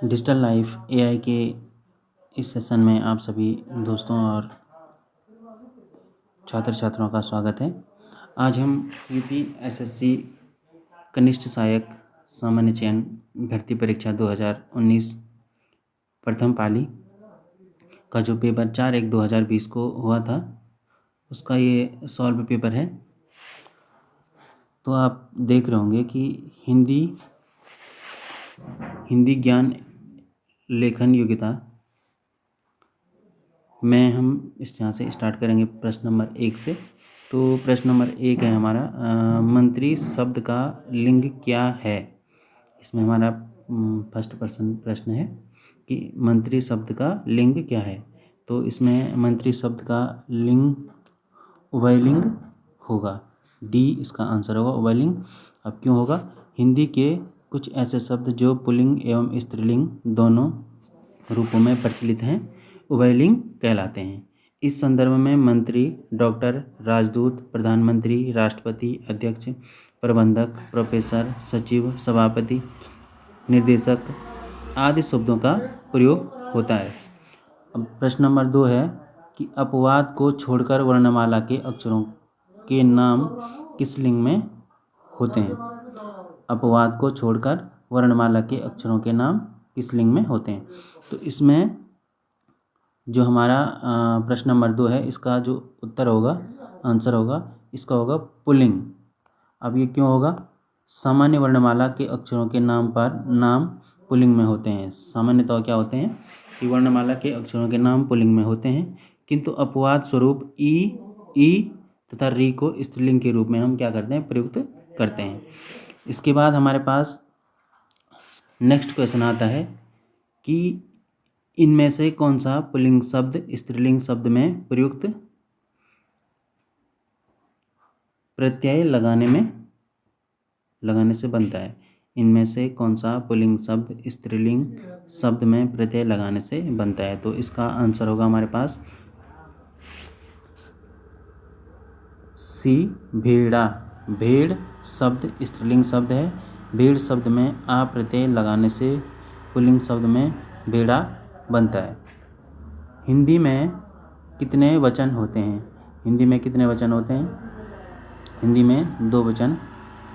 Digital life AI के इस session में आप सभी दोस्तों और छात्र छात्राओं का स्वागत है। आज हम यूपीएसएससी कनिष्ठ सहायक सामान्य चयन भर्ती परीक्षा 2019 प्रथम पाली का जो पेपर 4/1/2020 को हुआ था उसका ये सॉल्व पेपर है। तो आप देख रहे होंगे कि हिंदी ज्ञान लेखन योग्यता में हम यहाँ से स्टार्ट करेंगे प्रश्न नंबर 1 से। तो प्रश्न नंबर 1 है हमारा, मंत्री शब्द का लिंग क्या है। इसमें हमारा फर्स्ट प्रश्न है कि मंत्री शब्द का लिंग क्या है। तो इसमें मंत्री शब्द का लिंग उभयलिंग होगा, डी इसका आंसर होगा, उभयलिंग। अब क्यों होगा? हिंदी के कुछ ऐसे शब्द जो पुल्लिंग एवं स्त्रीलिंग दोनों रूपों में प्रचलित हैं उभयलिंग कहलाते हैं। इस संदर्भ में मंत्री, डॉक्टर, राजदूत, प्रधानमंत्री, राष्ट्रपति, अध्यक्ष, प्रबंधक, प्रोफेसर, सचिव, सभापति, निर्देशक आदि शब्दों का प्रयोग होता है। अब प्रश्न नंबर 2 है कि अपवाद को छोड़कर वर्णमाला के अक्षरों के नाम किस लिंग में होते हैं। अपवाद को छोड़कर वर्णमाला के अक्षरों के नाम किस लिंग में होते हैं। तो इसमें जो हमारा प्रश्न नंबर 2 है इसका जो उत्तर होगा, आंसर होगा, इसका होगा पुल्लिंग। अब ये क्यों होगा? सामान्य वर्णमाला के अक्षरों के नाम पुल्लिंग में होते हैं। सामान्यतः क्या होते हैं कि वर्णमाला के अक्षरों के नाम पुल्लिंग में होते हैं, किंतु अपवाद स्वरूप ई तथा री को स्त्रीलिंग के रूप में हम क्या करते हैं, प्रयुक्त करते हैं। इसके बाद हमारे पास नेक्स्ट क्वेश्चन आता है कि इनमें से कौन सा पुल्लिंग शब्द स्त्रीलिंग शब्द में प्रयुक्त प्रत्यय लगाने से बनता है। इनमें से कौन सा पुल्लिंग शब्द स्त्रीलिंग शब्द में प्रत्यय लगाने से बनता है। तो इसका आंसर होगा हमारे पास सी, भेड़ा। भेड़ शब्द स्त्रीलिंग शब्द है। भेड़ शब्द में आ प्रत्यय लगाने से पुल्लिंग शब्द में भेड़ा बनता है। हिंदी में कितने वचन होते हैं? हिंदी में कितने वचन होते हैं? हिंदी में 2 वचन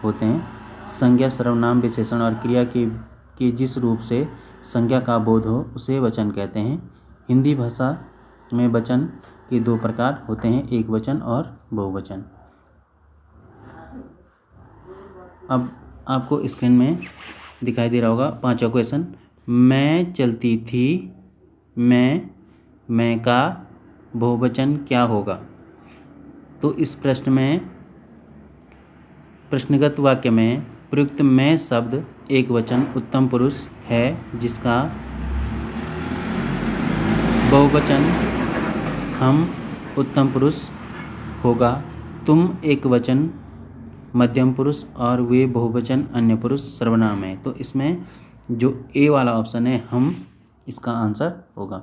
होते हैं। संज्ञा, सर्वनाम, विशेषण और क्रिया के जिस रूप से संज्ञा का बोध हो उसे वचन कहते हैं। हिंदी भाषा में वचन के 2 प्रकार होते हैं, एक वचन और बहुवचन। अब आपको स्क्रीन में दिखाई दे रहा होगा 5वां क्वेश्चन, मैं चलती थी, मैं का बहुवचन क्या होगा। तो इस प्रश्न में प्रश्नगत वाक्य में प्रयुक्त मैं शब्द एक वचन उत्तम पुरुष है, जिसका बहुवचन हम उत्तम पुरुष होगा। तुम एक वचन मध्यम पुरुष और वे बहुवचन अन्य पुरुष सर्वनाम है। तो इसमें जो ए वाला ऑप्शन है हम, इसका आंसर होगा।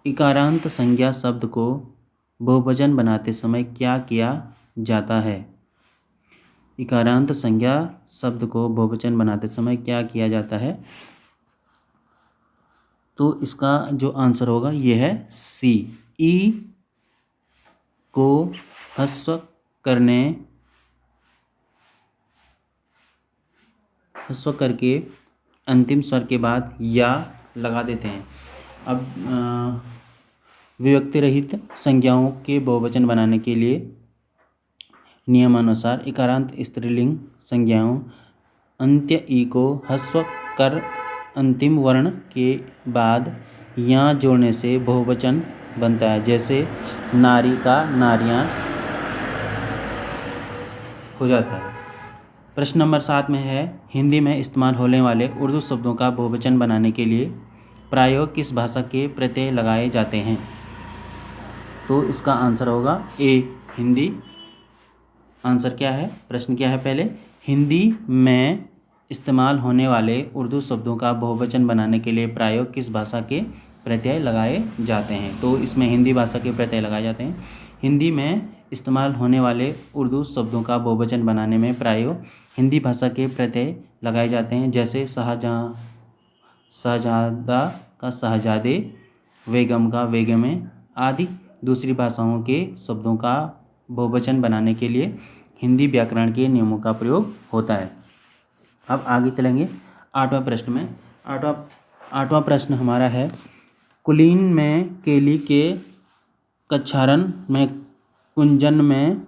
इकारांत संज्ञा शब्द को बहुवचन बनाते समय क्या किया जाता है। इकारांत संज्ञा शब्द को बहुवचन बनाते समय क्या किया जाता है। तो इसका जो आंसर होगा ये है सी, ई को ह्रस्व करके अंतिम स्वर के बाद या लगा देते हैं। अब विभक्ति रहित संज्ञाओं के बहुवचन बनाने के लिए नियमानुसार इकारांत स्त्रीलिंग संज्ञाओं अंत्य ई को ह्रस्व कर अंतिम वर्ण के बाद या जोड़ने से बहुवचन बनता है। जैसे नारी का नारियां हो जाता है। प्रश्न नंबर 7 में है, हिंदी में इस्तेमाल होने वाले उर्दू शब्दों का बहुवचन बनाने के लिए प्रायः किस भाषा के प्रत्यय लगाए जाते हैं। तो इसका आंसर होगा ए, हिंदी। आंसर क्या है, प्रश्न क्या है पहले, हिंदी में इस्तेमाल होने वाले उर्दू शब्दों का बहुवचन बनाने के लिए प्रायः किस भाषा के प्रत्यय लगाए जाते हैं। तो इसमें हिंदी भाषा के प्रत्यय लगाए जाते हैं। हिंदी में इस्तेमाल होने वाले उर्दू शब्दों का बहुवचन बनाने में प्रायः हिंदी भाषा के प्रत्यय लगाए जाते हैं, जैसे शाहजहाँ, शाहजादा का शाहजादे, बेगम का बेगमे आदि। दूसरी भाषाओं के शब्दों का बहुवचन बनाने के लिए हिंदी व्याकरण के नियमों का प्रयोग होता है। अब आगे चलेंगे 8वां प्रश्न में। आठवां प्रश्न हमारा है, कुलीन में केली के, कच्छारन में, कुंजन में,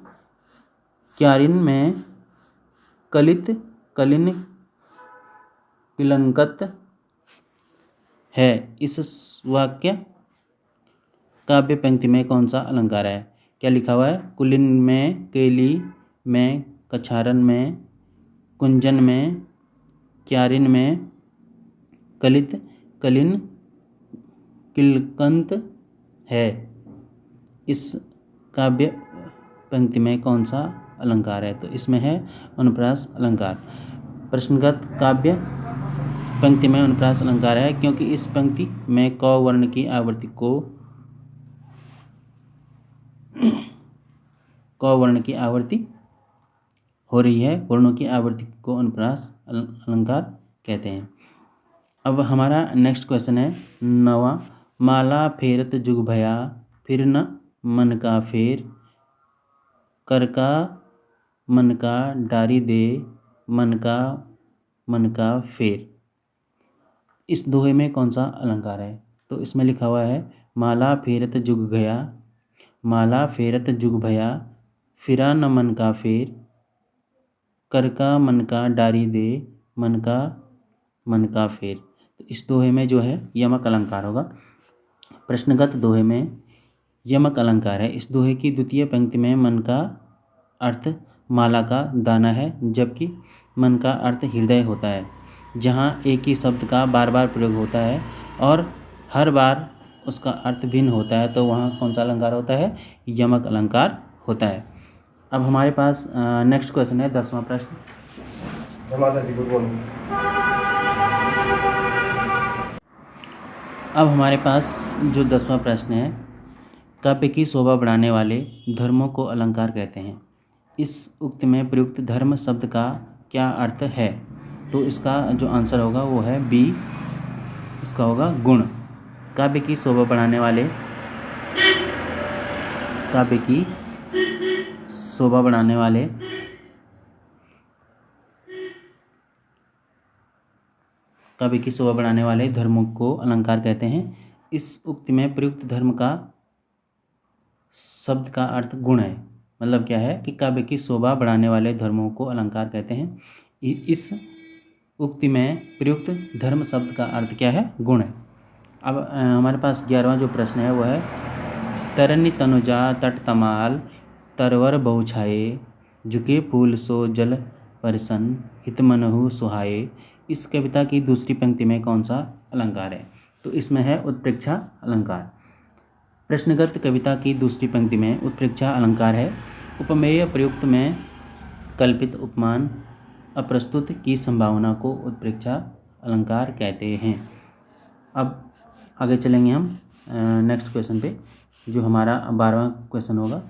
क्यारिन में, कलित, कलिन, किलंकत है। इस वाक्य काव्य पंक्ति में कौन सा अलंकार है? क्या लिखा हुआ है? कुलीन में, केली में, कछारन में, कुंजन में, क्यारिन में, कलित, कलिन, किलकंत है। इस काव्य पंक्ति में कौन सा अलंकार है? तो इसमें है अनुप्रास अलंकार। प्रश्नगत काव्य पंक्ति में अनुप्रास अलंकार है क्योंकि इस पंक्ति में क वर्ण की आवृत्ति हो रही है। वर्णों की आवृत्ति को अनुप्रास अलंकार कहते हैं। अब हमारा नेक्स्ट क्वेश्चन है 9वां, माला फेरत जुग भया, फिर न मन का फेर, कर का मन का डारी दे, मन का फेर। इस दोहे में कौन सा अलंकार है? तो इसमें लिखा हुआ है, माला फेरत जुग गया, माला फेरत जुग भया, फिरा न मन का फेर, कर का मन का डारी दे, मन का फेर। तो इस दोहे में जो है यमक अलंकार होगा। प्रश्नगत दोहे में यमक अलंकार है। इस दोहे की द्वितीय पंक्ति में मन का अर्थ माला का दाना है, जबकि मन का अर्थ हृदय होता है। जहाँ एक ही शब्द का बार बार प्रयोग होता है और हर बार उसका अर्थ भिन्न होता है, तो वहाँ कौन सा अलंकार होता है? यमक अलंकार होता है। अब हमारे पास नेक्स्ट क्वेश्चन है 10वां प्रश्न। अब हमारे पास जो 10वां प्रश्न है, काव्य की शोभा बढ़ाने वाले धर्मों को अलंकार कहते हैं। इस उक्ति में प्रयुक्त धर्म शब्द का क्या अर्थ है? तो इसका जो आंसर होगा वो है बी, इसका होगा गुण। काव्य की शोभा बढ़ाने वाले, काव्य की शोभा बढ़ाने वाले धर्मों को अलंकार कहते हैं। इस उक्ति में प्रयुक्त धर्म का शब्द का अर्थ गुण है। मतलब क्या है कि काव्य की शोभा बढ़ाने वाले धर्मों को अलंकार कहते हैं। इस उक्ति में प्रयुक्त धर्म शब्द का अर्थ क्या है? गुण है। अब हमारे पास 11वां जो प्रश्न है वो है, तरनी तनुजा तट तमाल, तरवर बहुछाए, झुके फूल सो जल परसन, हित मनहु सुहाए। इस कविता की दूसरी पंक्ति में कौन सा अलंकार है? तो इसमें है उत्प्रेक्षा अलंकार। प्रश्नगत कविता की दूसरी पंक्ति में उत्प्रेक्षा अलंकार है। उपमेय प्रयुक्त में कल्पित उपमान अप्रस्तुत की संभावना को उत्प्रेक्षा अलंकार कहते हैं। अब आगे चलेंगे हम नेक्स्ट क्वेश्चन पे, जो हमारा 12वां क्वेश्चन होगा।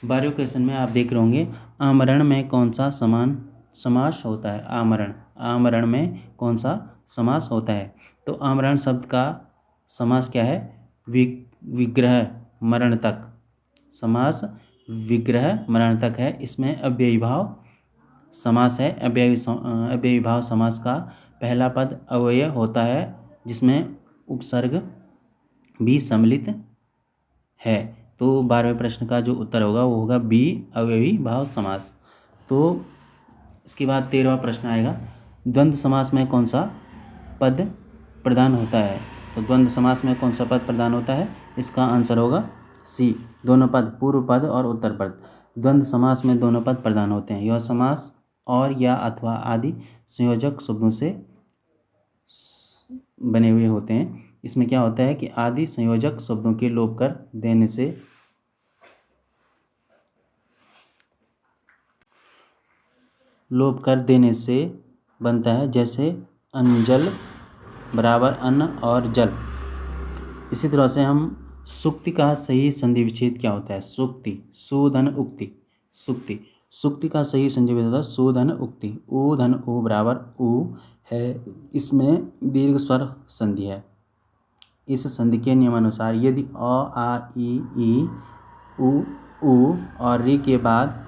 12वें क्वेश्चन में आप देख रहे होंगे, आमरण में कौन सा समास होता है? आमरण में कौन सा समास होता है? तो आमरण शब्द का समास क्या है? विग्रह मरण तक। समास विग्रह मरण तक है। इसमें अव्ययीभाव समास है। अव्ययीभाव समास का पहला पद अव्यय होता है, जिसमें उपसर्ग भी सम्मिलित है। तो 12वें प्रश्न का जो उत्तर होगा वो होगा बी, अव्ययीभाव समास। तो इसके बाद 13वां प्रश्न आएगा, द्वंद्व समास में कौन सा पद प्रदान होता है? तो द्वंद्व समास में कौन सा पद प्रदान होता है? इसका आंसर होगा सी, दोनों पद, पूर्व पद और उत्तर पद। द्वंद्व समास में दोनों पद प्रदान होते हैं। यह समास और या अथवा आदि संयोजक शब्दों से बने हुए होते हैं। इसमें क्या होता है कि आदि संयोजक शब्दों के लोप कर देने से बनता है, जैसे अंजल बराबर अन्न और जल। इसी तरह से हम सुक्ति का सही संधि विच्छेद क्या होता है? सुक्ति, सुधन उक्ति, सुक्ति। सुक्ति का सही संधि विच्छेद होगा सु धन उक्ति। उ धन उ बराबर उ है, इसमें दीर्घ स्वर संधि है। इस संधि के नियमानुसार यदि अ आ ई उ और री के बाद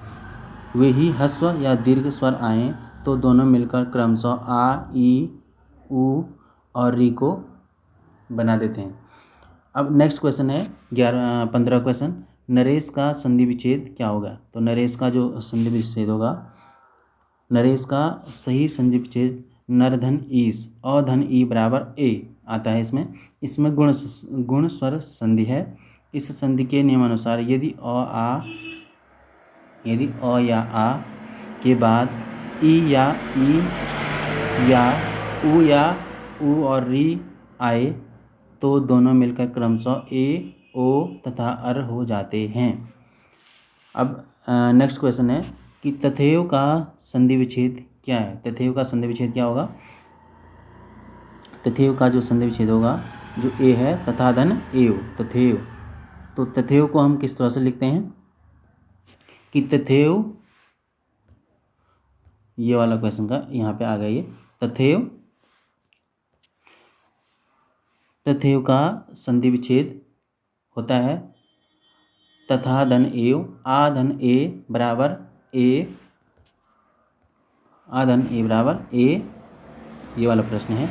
वे ही ह्रस्व या दीर्घ स्वर आएँ तो दोनों मिलकर क्रमशः आ ई उ और री को बना देते हैं। अब नेक्स्ट क्वेश्चन है 15 क्वेश्चन, नरेश का संधि विच्छेद क्या होगा। तो नरेश का जो संधि विच्छेद होगा, नरेश का सही संधि विच्छेद नर धन ईस अ धन ई बराबर ए आता है। इसमें गुण स्वर संधि है। इस संधि के नियमानुसार यदि अ या आ के बाद ई या उ और री आए तो दोनों मिलकर क्रमशः ए ओ तथा अर हो जाते हैं। अब नेक्स्ट क्वेश्चन है कि तथैव का संधि विच्छेद क्या है। तथैव का संधि विच्छेद क्या होगा। तथैव का जो संधि विच्छेद होगा, जो ए है तथा धन एव, तथैव। तो तथैव को हम किस तरह से लिखते हैं कि तथैव, ये वाला क्वेश्चन का यहाँ पे आ गया ये तथैव का संधि विच्छेद होता है तथा धन एव आ धन ए बराबर ए, आ धन ए बराबर ए, ये वाला प्रश्न है।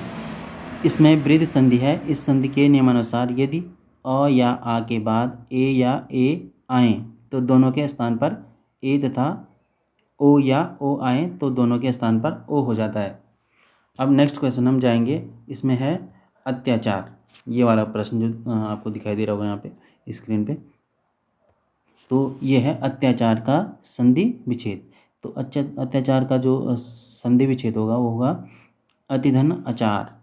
इसमें वृद्ध संधि है। इस संधि के नियमानुसार यदि अ या आ के बाद ए या ए आएँ तो दोनों के स्थान पर ए तथा ओ या ओ आएँ तो दोनों के स्थान पर ओ हो जाता है। अब नेक्स्ट क्वेश्चन हम जाएंगे, इसमें है अत्याचार, ये वाला प्रश्न जो आपको दिखाई दे रहा होगा यहाँ पे स्क्रीन पे। तो ये है अत्याचार का संधि विच्छेद। तो अत्याचार का जो संधि विच्छेद होगा वो होगा अतिधन अचार,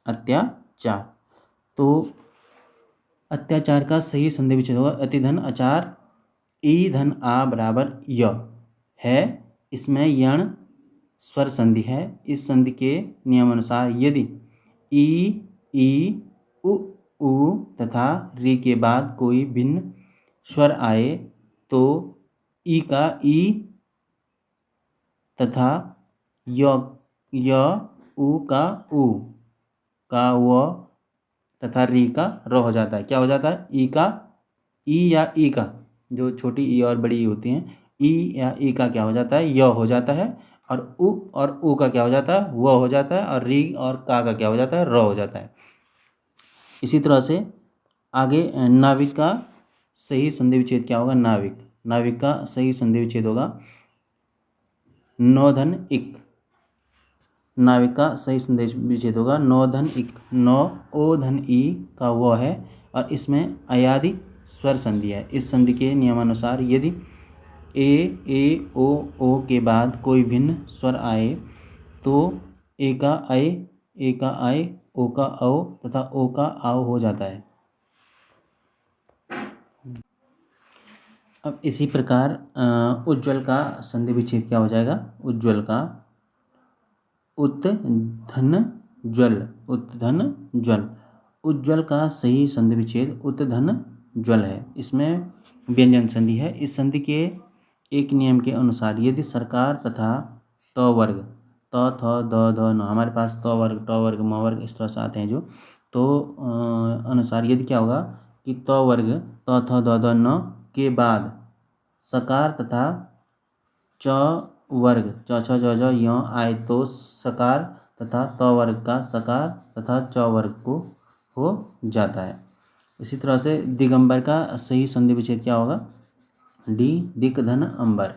अत्याचार। तो अत्याचार का सही संधि विच्छेद होगा अतिधन अचार ई धन आ बराबर य है। इसमें यण स्वर संधि है। इस संधि के नियमानुसार यदि ई उ तथा री के बाद कोई भिन्न स्वर आए तो ई का ई तथा य उ का उ का व तथा री का र हो जाता है। क्या हो जाता है, ई का ई या ई का, जो छोटी ई और बड़ी ई होती हैं, ई या ई का क्या हो जाता है, य हो जाता है। और उ का क्या हो जाता है, व हो जाता है। और री और का क्या हो जाता है, र हो जाता है। इसी तरह से आगे नाविक का सही संधि विच्छेद क्या होगा। नाविक का सही संधि विच्छेद होगा नौ धन इक। नाविक का सही संधि विच्छेद होगा नौ धन इक। नौ ओ धन ई का वो है और इसमें अयादि स्वर संधि है। इस संधि के नियमानुसार यदि ए ओ के बाद कोई भिन्न स्वर आए तो ए का आए, ओ का औ तथा ओ का आओ हो जाता है। अब इसी प्रकार उज्ज्वल का संधि विच्छेद क्या हो जाएगा। उज्ज्वल का उत धन ज्वल। उज्ज्वल का सही संधि विच्छेद उत धन ज्वल है। इसमें व्यंजन संधि है। इस संधि के एक नियम के अनुसार यदि सरकार तथा त वर्ग, त थ द ध न, हमारे पास त वर्ग ट वर्ग म वर्ग इस तरह से आते हैं जो, तो अनुसार यदि क्या होगा कि त वर्ग त थ द ध न के बाद सकार तथा च वर्ग च छ ज ज य आए तो सकार तथा त वर्ग का सकार तथा च वर्ग को हो जाता है। इसी तरह से दिगंबर का सही संधि विच्छेद क्या होगा। डी दिक धन अंबर।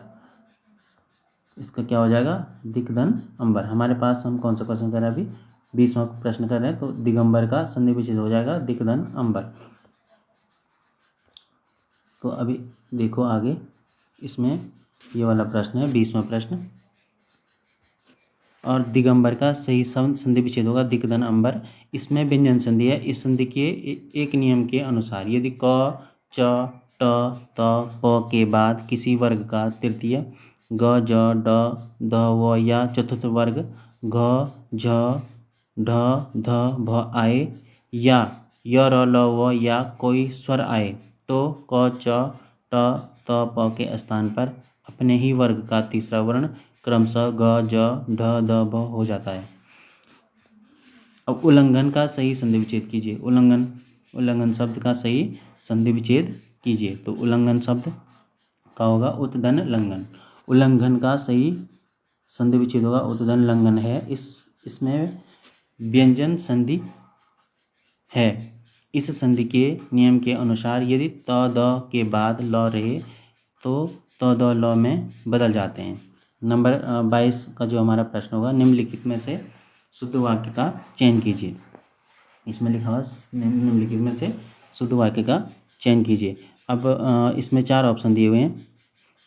इसका क्या हो जाएगा, दिक धन अंबर। हमारे पास हम कौन सा क्वेश्चन कर रहे हैं अभी, 20वां प्रश्न कर रहे हैं। तो दिगंबर का संधि विच्छेद हो जाएगा दिक धन अंबर। तो अभी देखो आगे, इसमें ये वाला प्रश्न है 20वां प्रश्न। और दिगंबर का सही संधि विच्छेद होगा दिक धन अंबर। इसमें व्यंजन संधि है। इस संधि के एक नियम के अनुसार यदि क च ट त प के बाद किसी वर्ग का तृतीय ग ज ड ध व या चतुर्थ वर्ग घ झ ढ ध भ आए या य र ल व या कोई स्वर आए तो क च ट त प के स्थान पर अपने ही वर्ग का तीसरा वर्ण क्रमशः ग, ज, ढ, द, भ हो जाता है। अब उल्लंघन का सही संधि विच्छेद कीजिए। उल्लंघन शब्द का सही संधि विच्छेद कीजिए। तो उल्लंघन शब्द का होगा उत्दन लंघन। उल्लंघन का सही संधि विच्छेद होगा उत्दन लंघन है। इसमें व्यंजन संधि है। इस संधि के नियम के अनुसार यदि त द के बाद ल रहे तो त द ल में बदल जाते हैं। नंबर 22 का जो हमारा प्रश्न होगा, निम्नलिखित में से शुद्ध वाक्य का चयन कीजिए। इसमें लिखा हुआ निम्नलिखित में से शुद्ध वाक्य का चयन कीजिए। अब इसमें 4 ऑप्शन दिए हुए हैं,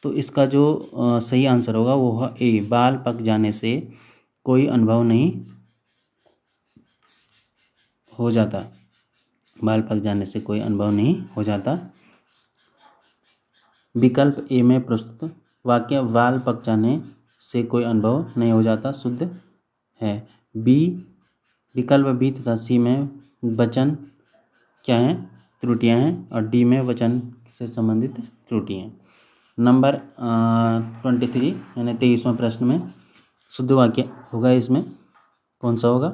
तो इसका जो सही आंसर होगा वो है ए, बाल पक जाने से कोई अनुभव नहीं हो जाता। बाल पक जाने से कोई अनुभव नहीं हो जाता। विकल्प ए में प्रस्तुत वाक्य बाल पक जाने से कोई अनुभव नहीं हो जाता शुद्ध है। बी, विकल्प बी तथा सी में वचन क्या हैं, त्रुटियां हैं, और डी में वचन से संबंधित त्रुटियां। नंबर 23 यानी 23वां प्रश्न में शुद्ध वाक्य होगा, इसमें कौन सा होगा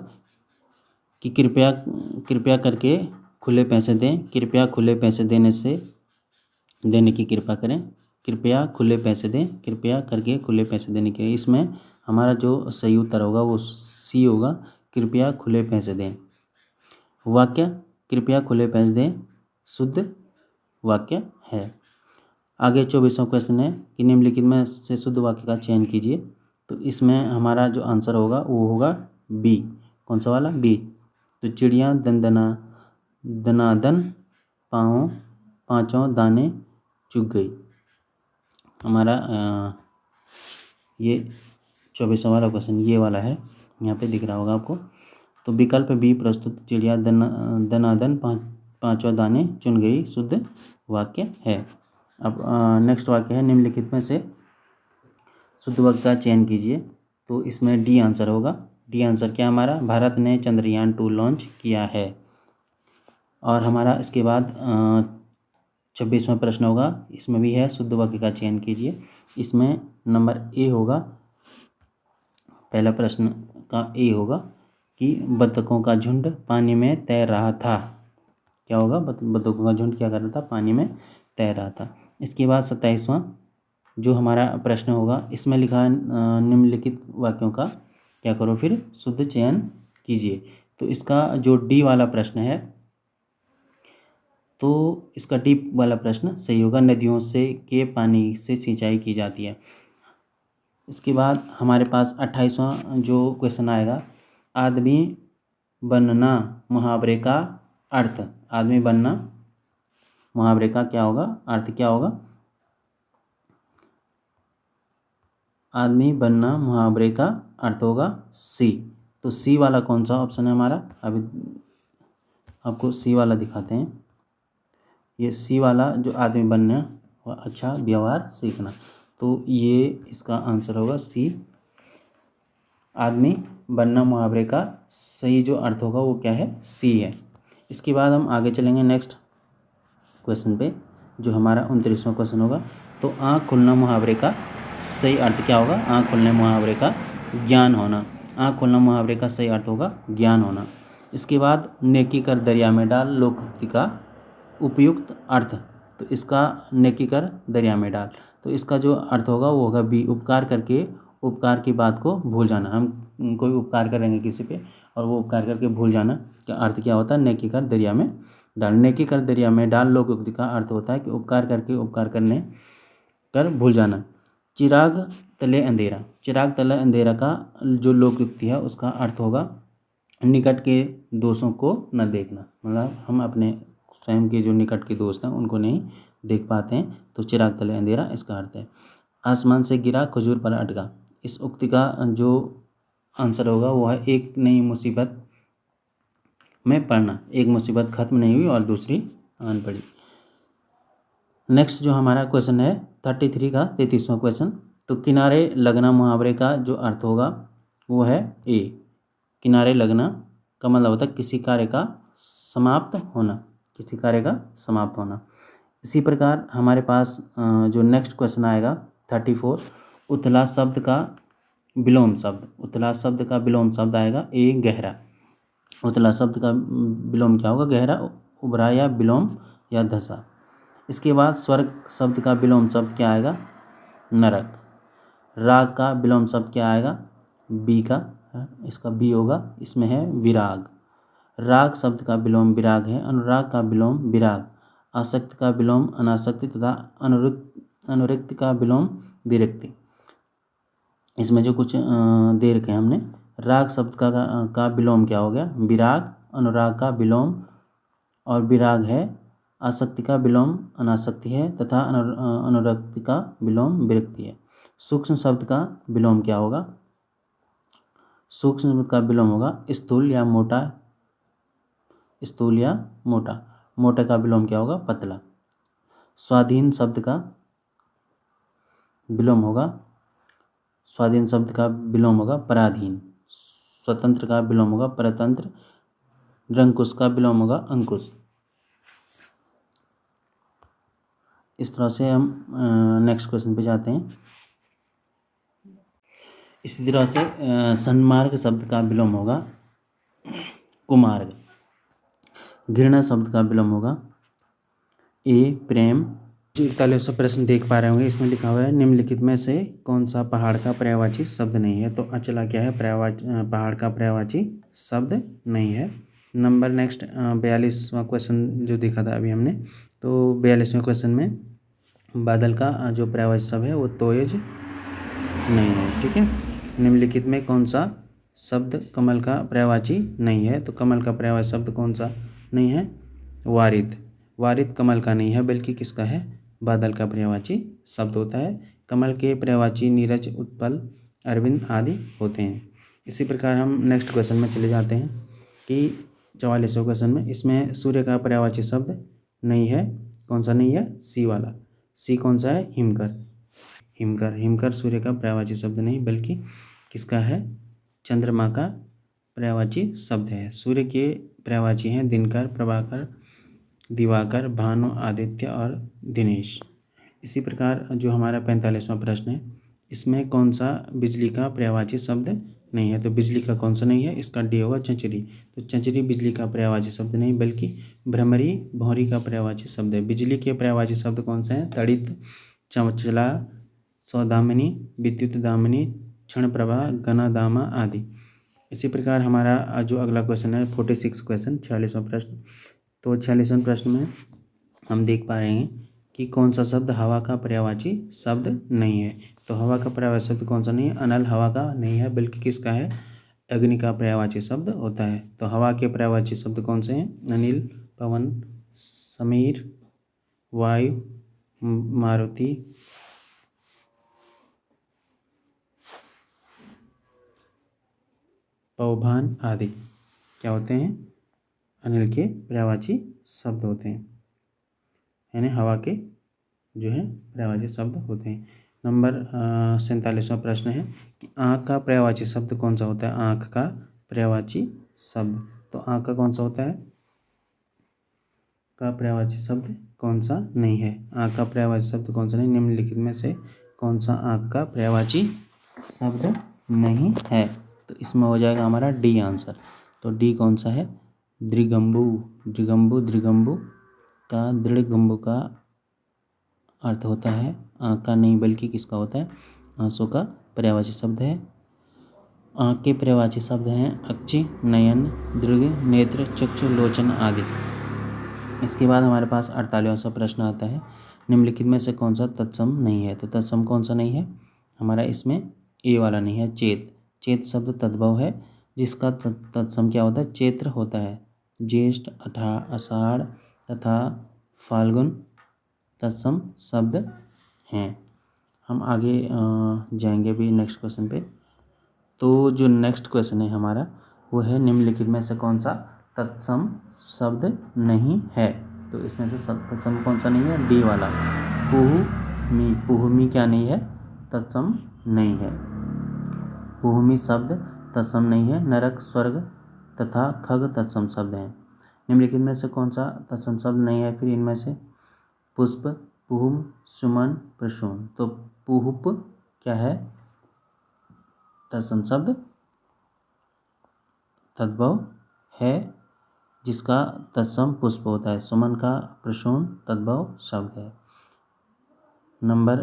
कि कृपया करके खुले पैसे दें। कृपया खुले पैसे देने की कृपा करें। कृपया खुले पैसे दें। कृपया करके खुले पैसे देने के। इसमें हमारा जो सही उत्तर होगा वो सी होगा, कृपया खुले पैसे दें। वाक्य कृपया खुले पैसे दें शुद्ध वाक्य है। आगे 24वां क्वेश्चन है कि निम्नलिखित में से शुद्ध वाक्य का चयन कीजिए। तो इसमें हमारा जो आंसर होगा वो होगा बी। कौन सा वाला? बी। तो चिड़िया दनादन पाँचों दाने चुग गई। हमारा ये 24वां वाला क्वेश्चन ये वाला है, यहाँ पे दिख रहा होगा आपको। तो विकल्प बी प्रस्तुत चिड़िया दनादन पाँचों दाने चुन गई शुद्ध वाक्य है। अब नेक्स्ट वाक्य है, निम्नलिखित में से शुद्ध वाक्य का चयन कीजिए। तो इसमें डी आंसर होगा। डी आंसर क्या हमारा? भारत ने चंद्रयान 2 लॉन्च किया है। और हमारा इसके बाद 26वां प्रश्न होगा, इसमें भी है शुद्ध वाक्य का चयन कीजिए। इसमें नंबर ए होगा, पहला प्रश्न का ए होगा कि बतखों का झुंड पानी में तैर रहा था। क्या होगा? बतखों का झुंड क्या कर रहा था? पानी में तैर रहा था। इसके बाद 27वां जो हमारा प्रश्न होगा, इसमें लिखा निम्नलिखित वाक्यों का क्या करो फिर शुद्ध चयन कीजिए। तो इसका जो डी वाला प्रश्न है, तो इसका डी वाला प्रश्न सही होगा, नदियों से के पानी से सिंचाई की जाती है। इसके बाद हमारे पास 28वां जो क्वेश्चन आएगा, आदमी बनना मुहावरे का अर्थ। आदमी बनना मुहावरे का क्या होगा? अर्थ क्या होगा? आदमी बनना मुहावरे का अर्थ होगा सी। तो सी वाला कौन सा ऑप्शन है हमारा? अभी आपको सी वाला दिखाते हैं। ये सी वाला जो आदमी बनना और अच्छा व्यवहार सीखना, तो ये इसका आंसर होगा सी। आदमी बनना मुहावरे का सही जो अर्थ होगा वो क्या है? सी है। इसके बाद हम आगे चलेंगे नेक्स्ट क्वेश्चन पे, जो हमारा 29वां क्वेश्चन होगा। तो आँख खुलना मुहावरे का सही अर्थ क्या होगा? आँख खुलने मुहावरे का ज्ञान होना। आँख खुलना मुहावरे का सही अर्थ होगा ज्ञान होना। इसके बाद नेकी कर दरिया में डाल लोकोक्ति का उपयुक्त अर्थ। तो इसका नेकी कर दरिया में डाल, तो इसका जो अर्थ होगा वो होगा बी, उपकार करके उपकार की बात को भूल जाना। हम कोई उपकार करेंगे किसी पे और वो उपकार करके भूल जाना का अर्थ क्या होता है? नेकी कर दरिया में डाल। नेकी कर दरिया में डाल लोकोक्ति का अर्थ होता है कि उपकार करके उपकार करने कर भूल जाना। चिराग तले अंधेरा। चिराग तले अंधेरा का जो लोकोक्ति है उसका अर्थ होगा निकट के दोषों को न देखना। मतलब हम अपने स्वयं के जो निकट के दोस्त हैं उनको नहीं देख पाते हैं, तो चिराग तले अंधेरा इसका अर्थ है। आसमान से गिरा खजूर पर अटका। इस उक्ति का जो आंसर होगा वो है एक नई मुसीबत में पड़ना। एक मुसीबत खत्म नहीं हुई और दूसरी आन पड़ी। नेक्स्ट जो हमारा क्वेश्चन है 33 का 33वां क्वेश्चन। तो किनारे लगना मुहावरे का जो अर्थ होगा वो है ए। किनारे लगना का मतलब होता है किसी कार्य का समाप्त होना। किसी कार्य का समाप्त होना। इसी प्रकार हमारे पास जो नेक्स्ट क्वेश्चन आएगा 34 उथला शब्द का विलोम शब्द, उथला शब्द का विलोम शब्द आएगा ए गहरा। उथला शब्द का विलोम क्या होगा? गहरा, उभरा या विलोम या धसा। इसके बाद स्वर्ग शब्द का विलोम शब्द क्या आएगा? नरक। राग का विलोम शब्द क्या आएगा? बी का, इसका बी होगा, इसमें है विराग। राग शब्द का विलोम विराग है। अनुराग का विलोम विराग। आसक्ति का विलोम अनासक्ति तथा अनुरक्ति का विलोम विरक्ति। इसमें जो कुछ दे रखे हैं हमने, राग शब्द का विलोम क्या हो गया? विराग। अनुराग का विलोम और विराग है। आसक्ति का विलोम अनासक्ति है तथा अनुरक्ति का विलोम विरक्ति है। सूक्ष्म शब्द का विलोम क्या होगा? सूक्ष्म शब्द का विलोम होगा स्थूल या मोटा, स्थूल या मोटा। मोटे का विलोम क्या होगा? पतला। स्वाधीन शब्द का विलोम होगा, स्वाधीन शब्द का विलोम होगा पराधीन। स्वतंत्र का विलोम होगा परतंत्र। निरंकुश का विलोम होगा अंकुश। इस तरह से हम नेक्स्ट क्वेश्चन पे जाते हैं। इसी तरह से सन्मार्ग शब्द का विलोम होगा कुमार्ग। घृणा शब्द का विलोम होगा ए प्रेम। 41वां प्रश्न देख पा रहे होंगे, इसमें लिखा हुआ है निम्नलिखित में से कौन सा पहाड़ का पर्यायवाची शब्द नहीं है? तो अचला क्या है? पहाड़ का पर्यायवाची शब्द नहीं है। नंबर नेक्स्ट 42वां क्वेश्चन जो देखा था अभी हमने, तो 42वें क्वेश्चन में बादल का जो पर्यायवाची शब्द है वो तोयज नहीं है। ठीक है, निम्नलिखित में कौन सा शब्द कमल का पर्यायवाची नहीं है? तो कमल का पर्यायवाची शब्द कौन सा नहीं है? वारिद। वारिद कमल का नहीं है बल्कि किसका है? बादल का पर्यायवाची शब्द होता है। कमल के पर्यायवाची नीरज, उत्पल, अरविंद आदि होते हैं। इसी प्रकार हम नेक्स्ट क्वेश्चन में चले जाते हैं कि 44वें क्वेश्चन में, इसमें सूर्य का पर्यायवाची शब्द नहीं है। कौन सा नहीं है? सी वाला। सी कौन सा है? हिमकर। हिमकर, हिमकर सूर्य का पर्यायवाची शब्द नहीं बल्कि किसका है? चंद्रमा का पर्यायवाची शब्द है। सूर्य के पर्यायवाची हैं दिनकर, प्रभाकर, दिवाकर, भानु, आदित्य और दिनेश। इसी प्रकार जो हमारा 45वां प्रश्न है, इसमें कौन सा बिजली का पर्यायवाची शब्द नहीं है? तो बिजली का कौन सा नहीं है? इसका डी होगा चंचरी। तो चंचरी बिजली का पर्यायवाची शब्द नहीं बल्कि भ्रमरी, भौरी का पर्यायवाची शब्द है। बिजली के पर्यायवाची शब्द कौन से हैं? तड़ित, चमचला, सौदामिनी, विद्युत दामिनी, क्षण प्रभा, घनादामा आदि। इसी प्रकार हमारा जो अगला क्वेश्चन है 46 क्वेश्चन, 46वां प्रश्न। तो 46वें प्रश्न में हम देख पा रहे हैं कि कौन सा शब्द हवा का पर्यायवाची शब्द नहीं है? तो हवा का पर्यायवाची शब्द कौन सा नहीं है? अनल हवा का नहीं है बल्कि किसका है? अग्नि का पर्यायवाची शब्द होता है। तो हवा के पर्यायवाची शब्द कौन से हैं? अनिल, पवन, समीर, वायु, मारुति, पवभान आदि क्या होते हैं? अनिल के पर्यायवाची शब्द होते हैं, यानी हवा के जो है पर्यायवाची शब्द होते हैं। नंबर 47वां प्रश्न है कि आँख का पर्यायवाची शब्द कौन सा होता है? आँख का पर्यायवाची शब्द, तो आँख का कौन सा होता है? का पर्यायवाची शब्द कौन सा नहीं है? आँख का पर्यायवाची शब्द कौन सा नहीं? निम्नलिखित में से कौन सा आँख का पर्यायवाची शब्द नहीं है? तो इसमें हो जाएगा हमारा डी आंसर। तो डी कौन सा है? दृगम्बु। दृगम्बु, दृगम्बु का, दृगम्बु का अर्थ होता है आँख का नहीं बल्कि किसका होता है? आंसू का पर्यायवाची शब्द है। आँख के पर्यायवाची शब्द हैं अक्षि, नयन, दृग, नेत्र, चक्षु, लोचन आदि। इसके बाद हमारे पास 48वां प्रश्न आता है, निम्नलिखित में से कौन सा तत्सम नहीं है? तो तत्सम कौन सा नहीं है हमारा? इसमें ए वाला नहीं है, चेत। चेत शब्द तद्भव है जिसका तत्सम क्या होता है? चैत्र होता है। ज्येष्ठ, आषाढ़ तथा फाल्गुन तत्सम शब्द हैं। हम आगे जाएंगे भी नेक्स्ट क्वेश्चन पे। तो जो नेक्स्ट क्वेश्चन है हमारा वो है निम्नलिखित में से कौन सा तत्सम शब्द नहीं है? तो इसमें से तत्सम कौन सा नहीं है? डी वाला, पुहुमी। पुहुमी क्या नहीं है? तत्सम नहीं है। पुहुमी शब्द तत्सम नहीं है। नरक, स्वर्ग तथा खग तत्सम शब्द हैं। निम्नलिखित में से कौन सा तत्सम शब्द नहीं है? फिर इनमें से पुष्प, पुहुम, सुमन, प्रसून। तो पुहुप क्या है? तत्सम शब्द तद्भव है जिसका तत्सम पुष्प होता है। सुमन का प्रसून तद्भव शब्द है। नंबर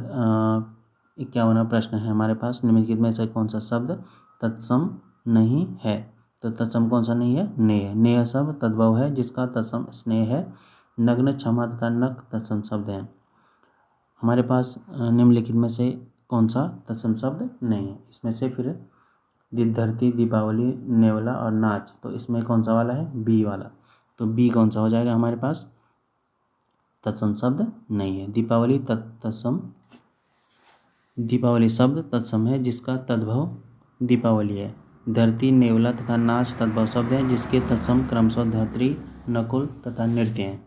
51वां प्रश्न है हमारे पास, निम्नलिखित में से कौन सा शब्द तत्सम नहीं है? तो तत्सम कौन सा नहीं है? नेह। नेह शब्द तद्भव है जिसका तत्सम स्नेह है। नग्न, क्षमा तथा नख तत्सम शब्द हैं। हमारे पास निम्नलिखित में से कौन सा तत्सम शब्द नहीं है? इसमें से फिर धरती, दीपावली, नेवला और नाच, तो इसमें कौन सा वाला है? बी वाला। तो बी कौन सा हो जाएगा हमारे पास? तत्सम शब्द नहीं है। दीपावली तत्सम, दीपावली शब्द तत्सम है जिसका तद्भव दीपावली है। धरती, नेवला तथा नाच तद्भव शब्द हैं जिसके तत्सम क्रमशः धरित्री, नकुल तथा नृत्य हैं।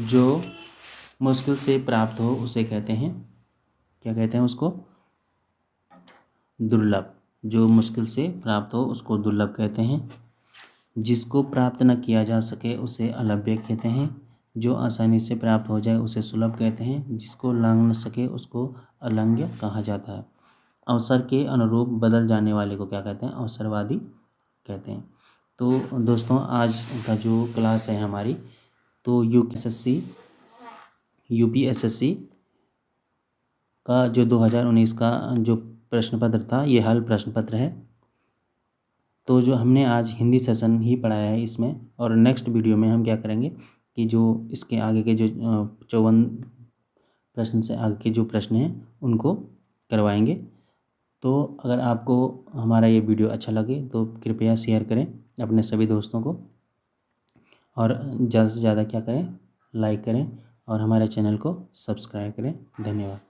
जो मुश्किल से प्राप्त हो उसे कहते हैं, क्या कहते हैं उसको? दुर्लभ। जो मुश्किल से प्राप्त हो उसको दुर्लभ कहते हैं। जिसको प्राप्त न किया जा सके उसे अलभ्य कहते हैं। जो आसानी से प्राप्त हो जाए उसे सुलभ कहते हैं। जिसको लांघ न सके उसको अलंघ्य कहा जाता है। अवसर के अनुरूप बदल जाने वाले को क्या कहते हैं? अवसरवादी कहते हैं। तो दोस्तों आज का जो क्लास है हमारी, तो यूपीएसएससी का जो 2019 का जो प्रश्न पत्र था, ये हल प्रश्न पत्र है। तो जो हमने आज हिंदी सेशन ही पढ़ाया है इसमें, और नेक्स्ट वीडियो में हम क्या करेंगे कि जो इसके आगे के जो 54 प्रश्न से आगे के जो प्रश्न हैं उनको करवाएंगे। तो अगर आपको हमारा ये वीडियो अच्छा लगे तो कृपया शेयर करें अपने सभी दोस्तों को, और ज़्यादा से ज़्यादा क्या करें? लाइक करें और हमारे चैनल को सब्सक्राइब करें। धन्यवाद।